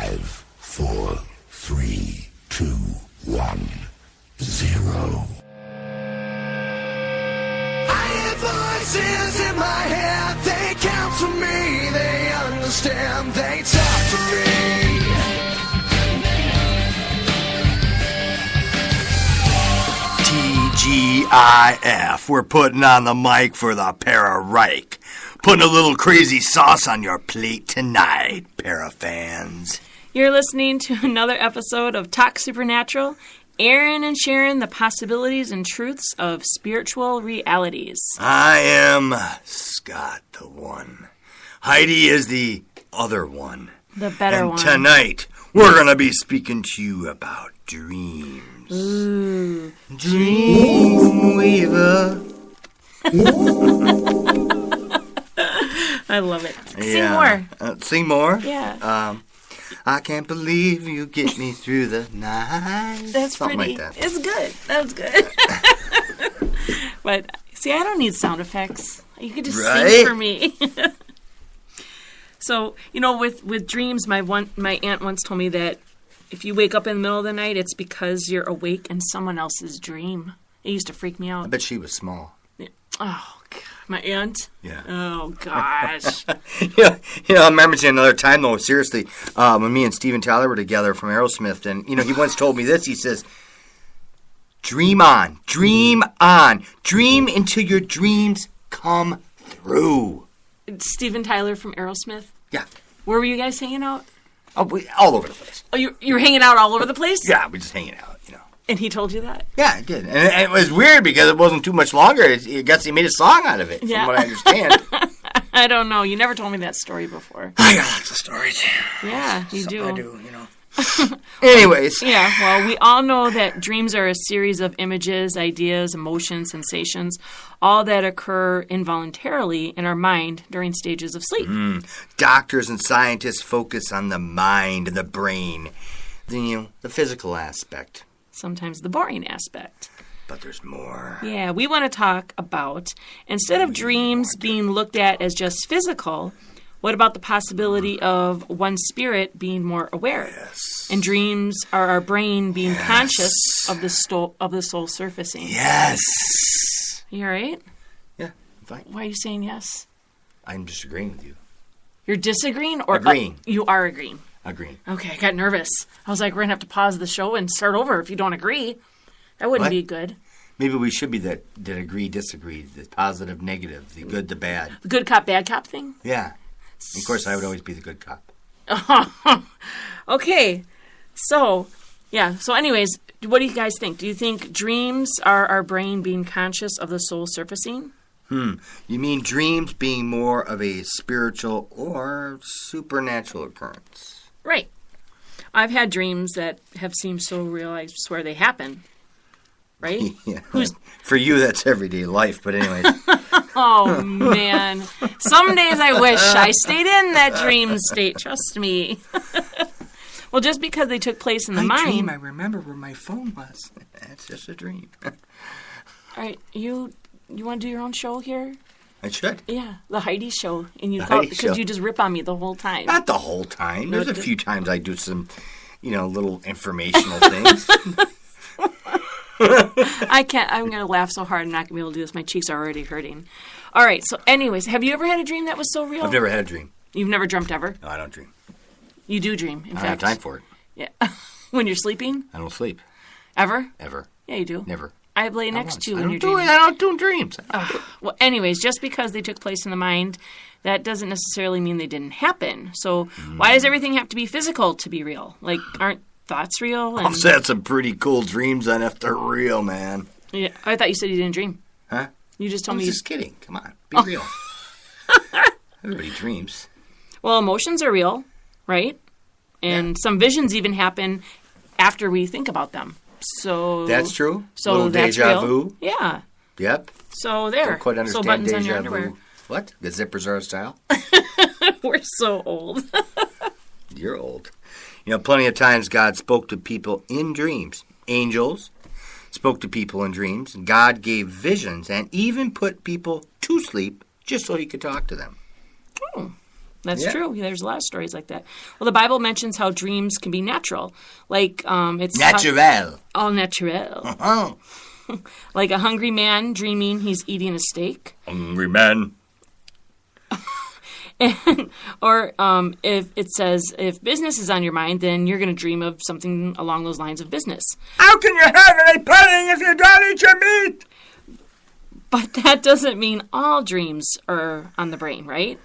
5, 4, 3, 2, 1, 0. I hear voices in my head, they counsel me, they understand, they talk to me. TGIF, we're putting on the mic for the Para-Reich. Putting a little crazy sauce on your plate tonight, Para-fans. You're listening to another episode of Talk Supernatural, airing and sharing the possibilities and truths of spiritual realities. I am Scott, the one. Heidi is the other one. The better and one. Tonight, we're going to be speaking to you about dreams. Ooh. Dreamweaver. I love it. Sing more. Sing more? Yeah. I can't believe you get me through the night. That's something pretty. Like that. It's good. That was good. But, see, I don't need sound effects. You could just sing for me. So, you know, with dreams, my aunt once told me that if you wake up in the middle of the night, it's because you're awake in someone else's dream. It used to freak me out. I bet she was small. Oh, God. My aunt? Yeah. Oh, gosh. I remember seeing another time, though, seriously, when me and Steven Tyler were together from Aerosmith, and, he once told me this. He says, dream on, dream until your dreams come through. Steven Tyler from Aerosmith? Yeah. Where were you guys hanging out? Oh, all over the place. Oh, you were hanging out all over the place? Yeah, we're just hanging out, And he told you that? Yeah, it did. And it was weird because it wasn't too much longer. He made a song out of it, Yeah. from what I understand. I don't know. You never told me that story before. I got lots of stories. Yeah, you do. I do, Anyways. Yeah, well, we all know that dreams are a series of images, ideas, emotions, sensations, all that occur involuntarily in our mind during stages of sleep. Doctors and scientists focus on the mind and the brain, the physical aspect. Sometimes the boring aspect. But there's more. Yeah, we want to talk about, instead of dreams being looked at as just physical, what about the possibility of one's spirit being more aware? Yes. And dreams are our brain being conscious of the soul surfacing. Yes. You all right? Yeah, I'm fine. Why are you saying yes? I'm disagreeing with you. You're disagreeing? Or agreeing. You are agreeing. Agreeing. Okay, I got nervous. I was like, we're going to have to pause the show and start over if you don't agree. That wouldn't be good. Maybe we should be that agree, disagree, the positive, negative, the good, the bad. The good cop, bad cop thing? Yeah. Of course, I would always be the good cop. Okay. So anyways, what do you guys think? Do you think dreams are our brain being conscious of the soul surfacing? You mean dreams being more of a spiritual or supernatural occurrence? Right. I've had dreams that have seemed so real, I swear they happen. Right? Yeah. For you, that's everyday life, but anyways. Oh, man. Some days I wish I stayed in that dream state. Trust me. Well, just because they took place in the mind. I remember where my phone was. That's just a dream. All right. You want to do your own show here? I should. Yeah, the Heidi show. And you Heidi because show. you just rip on me the whole time. Not the whole time. There's a few times I do some, little informational things. I can't. I'm going to laugh so hard I'm not going to be able to do this. My cheeks are already hurting. All right. So anyways, have you ever had a dream that was so real? I've never had a dream. You've never dreamt ever? No, I don't dream. You do dream, in I fact. don't have time for it. Yeah. When you're sleeping? I don't sleep. Ever? Ever. Yeah, you do. Never. I lay next to you when you're I dreaming. don't do dreams. Well, anyways, just because they took place in the mind, that doesn't necessarily mean they didn't happen. So why does everything have to be physical to be real? Like, aren't thoughts real? I've had some pretty cool dreams on if they're real, man. Yeah, I thought you said you didn't dream. Huh? You just I told was me. just kidding. Come on. Be real. Everybody dreams. Well, emotions are real, right? And some visions even happen after we think about them. So that's true. So little that's deja real. vu. Yeah. Yep. So there. Don't quite understand so buttons deja on your vu. underwear. What? The zippers are a style? We're so old. You're old. Plenty of times God spoke to people in dreams. Angels spoke to people in dreams. God gave visions and even put people to sleep just so he could talk to them. Oh, That's Yeah. true. There's a lot of stories like that. Well, the Bible mentions how dreams can be natural. Like, it's Natural. all natural. Oh. Like a hungry man dreaming he's eating a steak. Hungry man. Or if it says, if business is on your mind, then you're going to dream of something along those lines of business. How can you have any pudding if you don't eat your meat? But that doesn't mean all dreams are on the brain, right?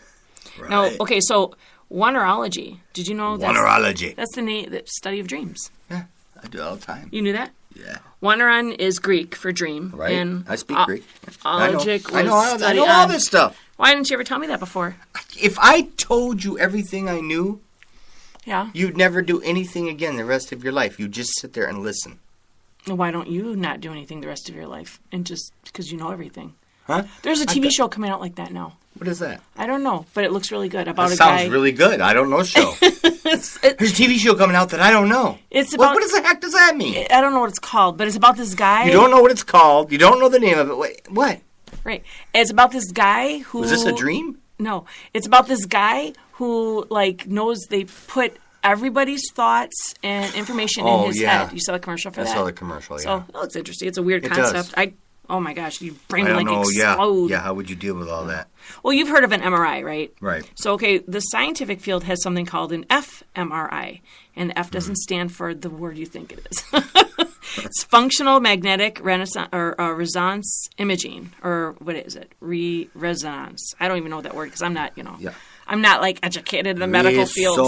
Right. No. Okay, so wonderology. Did you know that? Wonderology. That's the study of dreams. Yeah, I do it all the time. You knew that? Yeah. Wonderon is Greek for dream. Right. And I speak Greek. Ologic I know was all on- this stuff. Why didn't you ever tell me that before? If I told you everything I knew, Yeah. you'd never do anything again the rest of your life. You'd just sit there and listen. Why don't you not do anything the rest of your life? And just because you know everything. Huh? There's a TV show coming out like that now. What is that? I don't know, but it looks really good. About That a sounds guy. really good. I don't know show. There's a TV show coming out that I don't know. It's about. What the heck does that mean? I don't know what it's called, but it's about this guy. You don't know what it's called. You don't know the name of it. Wait, what? Right. It's about this guy who. Was this a dream? No, it's about this guy who knows they put everybody's thoughts and information in his head. You saw the commercial for that? I saw the commercial. Yeah. So it looks interesting. It's a weird It concept. does. Oh my gosh, your brain I would don't know. explode. Yeah. How would you deal with all that? Well, you've heard of an MRI, right? Right. So the scientific field has something called an fMRI, and the F doesn't stand for the word you think it is. It's functional magnetic resonance imaging, or what is it? Resonance. I don't even know that word because I'm not, Yeah. I'm not educated in the medical field.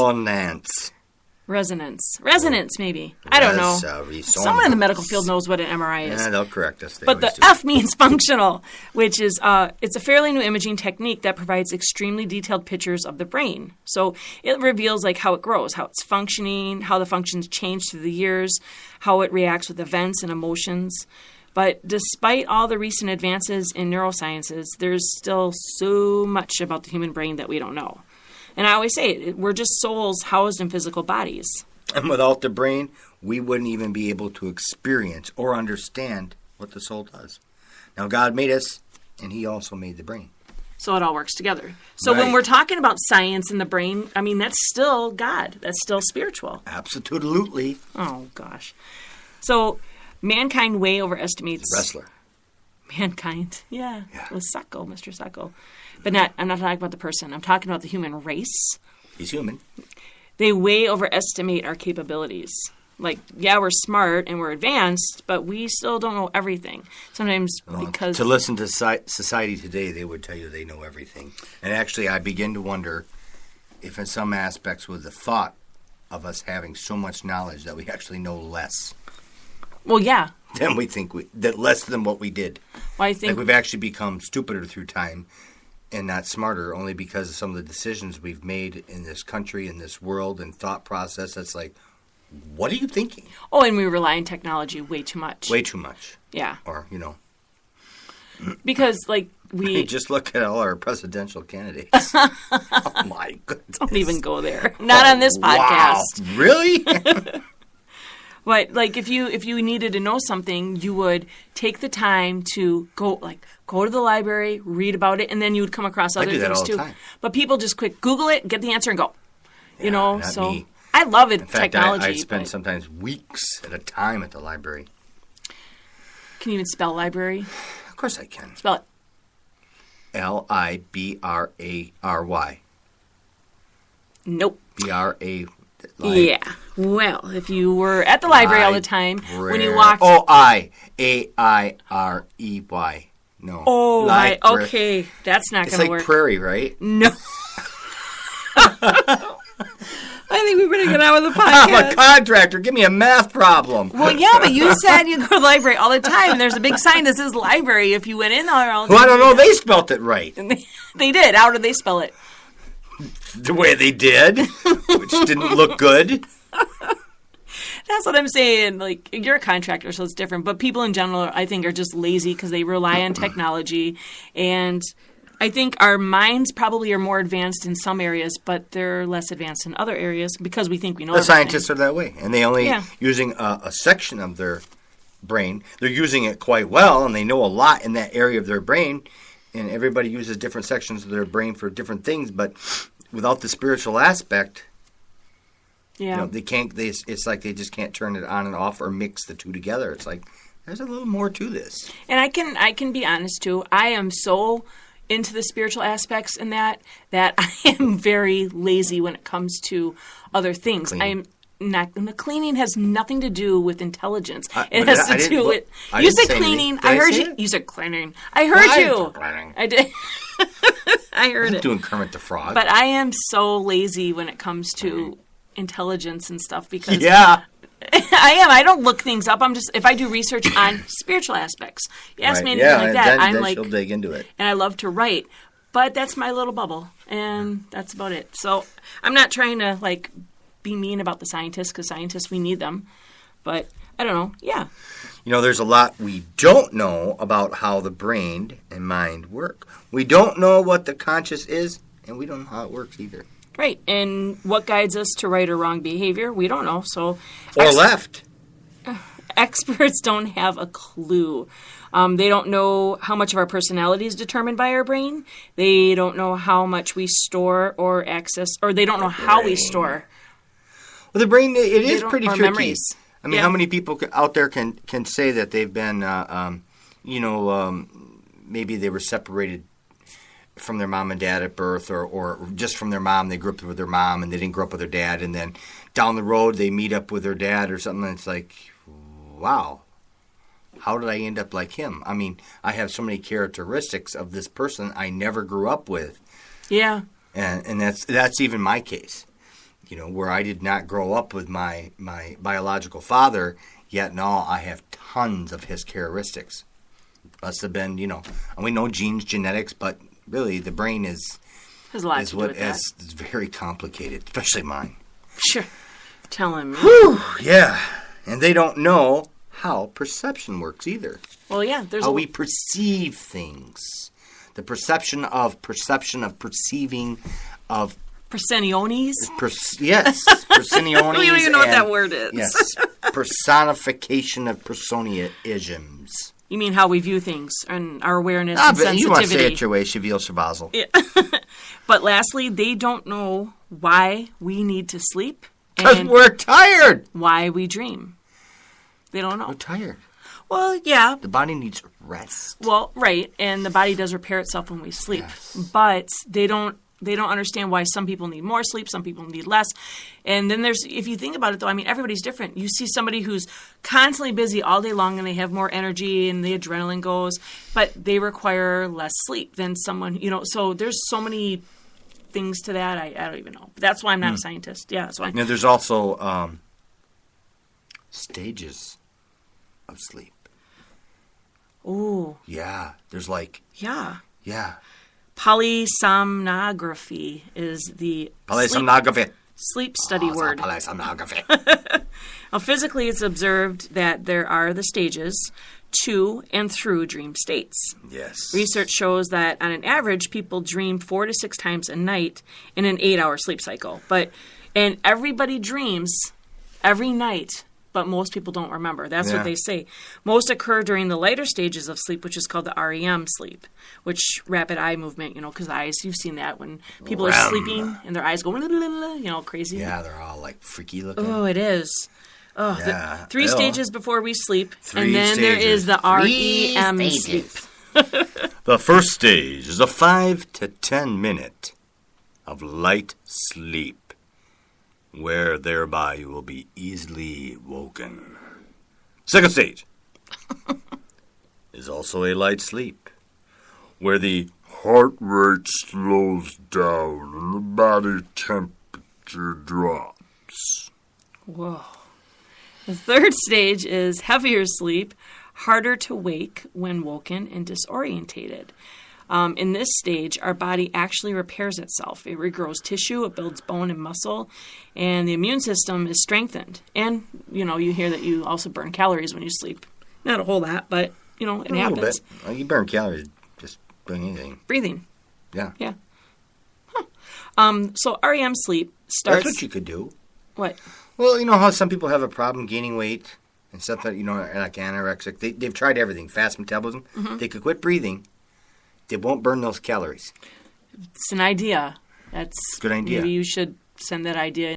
Resonance. Resonance, maybe. I don't know. Someone in the medical field knows what an MRI is. Yeah, they'll correct us. They But the always do. F means functional, which is it's a fairly new imaging technique that provides extremely detailed pictures of the brain. So it reveals how it grows, how it's functioning, how the functions change through the years, how it reacts with events and emotions. But despite all the recent advances in neurosciences, there's still so much about the human brain that we don't know. And I always say, we're just souls housed in physical bodies. And without the brain, we wouldn't even be able to experience or understand what the soul does. Now, God made us, and He also made the brain. So it all works together. So when Right. we're talking about science and the brain, I mean, that's still God. That's still spiritual. Absolutely. Oh, gosh. So mankind way overestimates... Wrestler. Mankind. Yeah. It was Sacco, Mr. Sacco. But I'm not talking about the person. I'm talking about the human race. He's human. They way overestimate our capabilities. We're smart and we're advanced, but we still don't know everything. Sometimes because... To listen to society today, they would tell you they know everything. And actually, I begin to wonder if in some aspects with the thought of us having so much knowledge that we actually know less Well, yeah. than we think that less than what we did. Well, I think... We've actually become stupider through time and not smarter only because of some of the decisions we've made in this country, in this world, and thought process. That's what are you thinking? Oh, and we rely on technology way too much. Way too much. Yeah. Or, Because, we... Just look at all our presidential candidates. Oh, my goodness. Don't even go there. Not on this podcast. Wow. Really? But if you needed to know something, you would take the time to go to the library, read about it, and then you would come across other do that things all the too. time. But people just quick Google it, get the answer, and go. Not So me. I love it. In fact, technology. I spend but sometimes weeks at a time at the library. can you even spell library? Of course I can. Spell it. Library. Nope. BRA. Yeah. Well, if you were at the library all the time, when you walked... OIAREY. No. Oh, right. Library. Okay. That's not It's going to work. prairie, right? No. I think we better get on with the I'm podcast. a contractor. Give me a math problem. Well, yeah, but you said you go to the library all the time. And there's a big sign that says library. If you went in there all the Well, I time. don't know. They spelt it right. They did. How did they spell it? The way they did, which didn't look good. That's what I'm saying. You're a contractor, so it's different. But people in general, I think, are just lazy because they rely on technology. And I think our minds probably are more advanced in some areas, but they're less advanced in other areas because we think we know The everything. scientists are that way, and they only using a section of their brain. They're using it quite well, and they know a lot in that area of their brain. And everybody uses different sections of their brain for different things, but without the spiritual aspect, Yeah. they can't. It's like they just can't turn it on and off or mix the two together. It's like there's a little more to this. And I can be honest too. I am so into the spiritual aspects in that I am very lazy when it comes to other things. Clean. I am not. And the cleaning has nothing to do with intelligence. It but has I to didn't- do well, with. I You didn't said say cleaning. anything. Did I I heard say you. it? You said cleaning. I heard Why? you. I did. I heard I'm it. doing Kermit the Frog. But I am so lazy when it comes to intelligence and stuff because yeah. I am. I don't look things up. I'm just if I do research on spiritual aspects. You ask me anything like that, then, I'm then like, she'll dig into it. and I love to write. But that's my little bubble, and that's about it. So I'm not trying to like be mean about the scientists because scientists we need them. But I don't know. Yeah. There's a lot we don't know about how the brain and mind work. We don't know what the conscious is, and we don't know how it works either. Right. And what guides us to right or wrong behavior, we don't know. So Or left. experts don't have a clue. They don't know how much of our personality is determined by our brain. They don't know how much we store or access, or they don't know how we store. Well, the brain, it is don't- pretty or tricky. memories. I mean, Yeah. how many people out there can say that they've been, maybe they were separated from their mom and dad at birth, or just from their mom, they grew up with their mom and they didn't grow up with their dad, and then down the road they meet up with their dad or something, and it's like, wow, how did I end up like him? I mean, I have so many characteristics of this person I never grew up with. Yeah. And that's even my case, where I did not grow up with my biological father, yet now I have tons of his characteristics. Must have been, and we know genes, genetics, but really the brain is Has a lot to do with that. it's very complicated, especially mine. Sure. Telling me. Yeah, and they don't know how perception works either. Well, yeah. There's How a we perceive things. The perception of perceiving of Perseniones. yes, personiones. We don't even know what and- that word is. Yes, personification of personisms. You mean how we view things and our awareness Ah, and but you want to say sensitivity. it your way, Cheville Chavazel. But lastly, they don't know why we need to sleep Because and we're tired. why we dream. They don't We're know. tired. Well, yeah. The body needs rest. Well, right, and the body does repair itself when we sleep. Yes. But they don't understand why some people need more sleep, some people need less. And then if you think about it though, I mean, everybody's different. You see somebody who's constantly busy all day long and they have more energy and the adrenaline goes, but they require less sleep than someone, so there's so many things to that. I don't even know. But that's why I'm not a scientist. Yeah, that's why. There's also stages of sleep. Oh, Yeah, there's yeah. yeah. Polysomnography is the Polysomnography. sleep study word. Polysomnography. Now, physically, it's observed that there are the stages to and through dream states. Yes. Research shows that on an average, people dream 4 to 6 times a night in an 8-hour sleep cycle. And everybody dreams every night, but most people don't remember. That's Yeah. what they say. Most occur during the lighter stages of sleep, which is called the REM sleep, which rapid eye movement, because the eyes, you've seen that when people are REM. sleeping and their eyes go, crazy. Yeah, they're all freaky looking. Oh, it is. Oh, Yeah. the 3 Ew. stages before we sleep, 3 and then there stages. is the 3 REM stages. sleep. The first stage is a 5 to 10 minute of light sleep, where thereby you will be easily woken. Second stage is also a light sleep, where the heart rate slows down and the body temperature drops. Whoa. The third stage is heavier sleep, harder to wake when woken and disorientated. In this stage, our body actually repairs itself. It regrows tissue, it builds bone and muscle, and the immune system is strengthened. And, you hear that you also burn calories when you sleep. Not a whole lot, but, it A happens. little bit. You burn calories just doing anything. Breathing. Yeah. Yeah. Huh. So REM sleep starts... That's what you could do. What? Well, you know how some people have a problem gaining weight and stuff that, like anorexic. They've tried everything. Fast metabolism. Mm-hmm. They could quit breathing. They won't burn those calories. It's an idea. That's good idea. Maybe you should send that idea